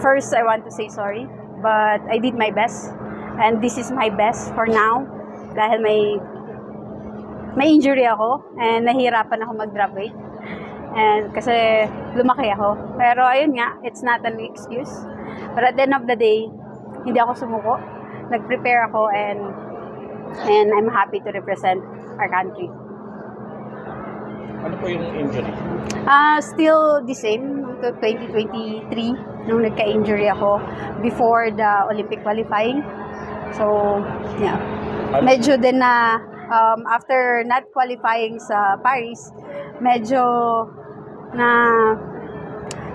First, I want to say sorry, but I did my best, and this is my best for now dahil may injury ako and nahihirapan ako mag-drop weight. And kasi lumaki ako. Pero ayun nga, it's not an excuse. But at the end of the day, hindi ako sumuko. Nag-prepare ako and I'm happy to represent our country. Ano po yung injury? Still the same to 2023 nung nagka-injury ako before the Olympic qualifying. So, yeah. Medyo din na after not qualifying sa Paris, medyo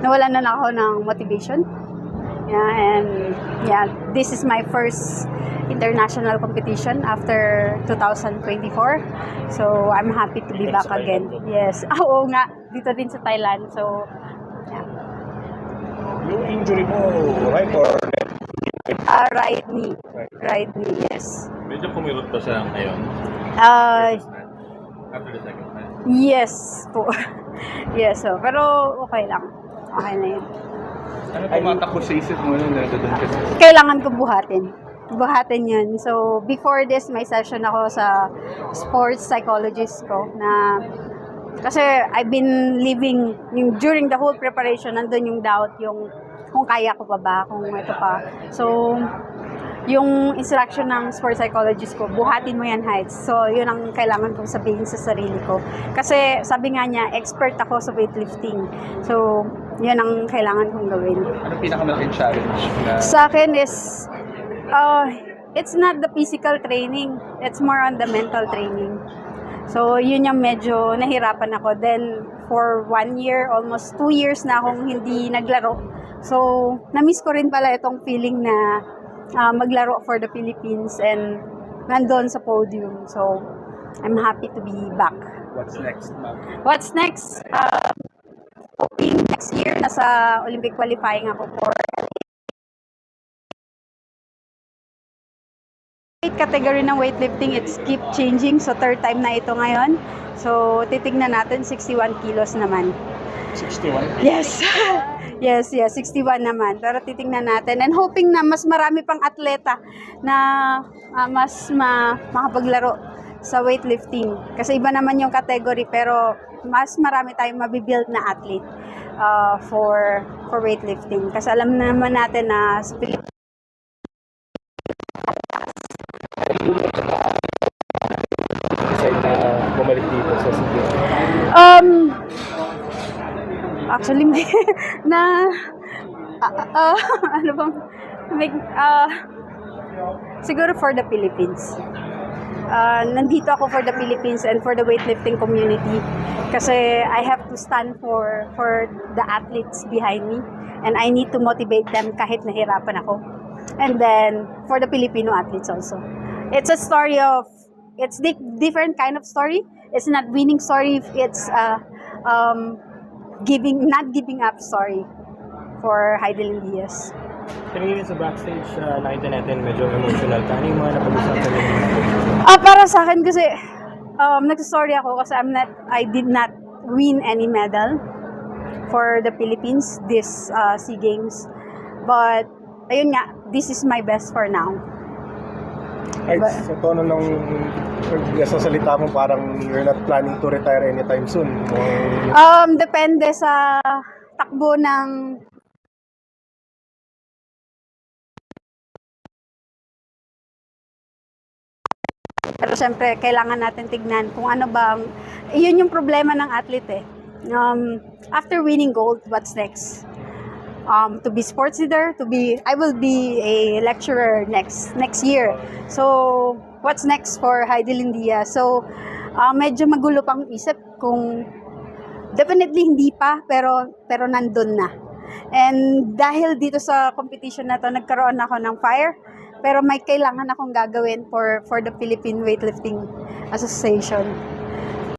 nawalan na ako ng motivation. Yeah, and yeah, this is my first international competition after 2024. So, I'm happy to be back again. Yes. Oo nga, dito din sa Thailand. So, yeah. Yung injury mo, right or left? Right knee. Right knee, yes. Medyo kumirot pa siya ngayon. After the second match. Yes po. Yes, so, pero okay lang. Okay na yun. Ano tumatakbo sa isip mo nung nandun kasi? Kailangan ko buhatin yun. So, before this, may session ako sa sports psychologist ko na kasi I've been living during the whole preparation, nandun yung doubt, yung kung kaya ko pa ba, kung ito pa. So, yung instruction ng sports psychologist ko, buhatin mo yan, Heights. So, yun ang kailangan kong sabihin sa sarili ko. Kasi, sabi nga niya, expert ako sa weightlifting. So, yun ang kailangan kong gawin. Ano pinakamalaking challenge? Sa akin is, it's not the physical training. It's more on the mental training. So, yun yung medyo nahirapan ako. Then, for 1 year, almost 2 years na akong hindi naglaro. So, na-miss ko rin pala itong feeling na maglaro for the Philippines and nandun sa podium. So, I'm happy to be back. What's next, ma'am? What's next? Hoping next year, nasa Olympic qualifying ako for category ng weightlifting. It's keep changing. So, third time na ito ngayon. So, titignan natin, 61 kilos naman. 61? Yes. Yes, 61 naman. Pero titingnan natin. And hoping na mas marami pang atleta na makapaglaro sa weightlifting. Kasi iba naman yung category, pero mas marami tayong mabibuild na athlete for weightlifting. Kasi alam naman natin na sa Pilipinas, bumalik dito sa Cebu. Actually, ano bang, siguro for the Philippines. Nandito ako for the Philippines and for the weightlifting community kasi I have to stand for the athletes behind me and I need to motivate them kahit nahirapan ako. And then, for the Filipino athletes also. It's a story of, it's different kind of story. It's not winning story, it's not giving up story for Heidelin Diaz. Kanina sa backstage, nakita natin medyo emotional ka. Ano yung mga napag-usapan niyo? Para sa akin kasi, nagsasorry ako kasi I did not win any medal for the Philippines this SEA Games. But, ayun nga, this is my best for now. Right, sa tono ng sasalita mo, parang you're not planning to retire anytime soon. Depende sa takbo ng pero syempre, kailangan natin tignan kung ano bang, yun yung problema ng athlete eh. After winning gold, what's next? To be sports leader, I will be a lecturer next year. So, what's next for Heidelin Diaz? So, medyo magulo pang isip kung definitely hindi pa, pero nandun na. And dahil dito sa competition na to, nagkaroon ako ng fire, pero may kailangan akong gagawin for the Philippine Weightlifting Association.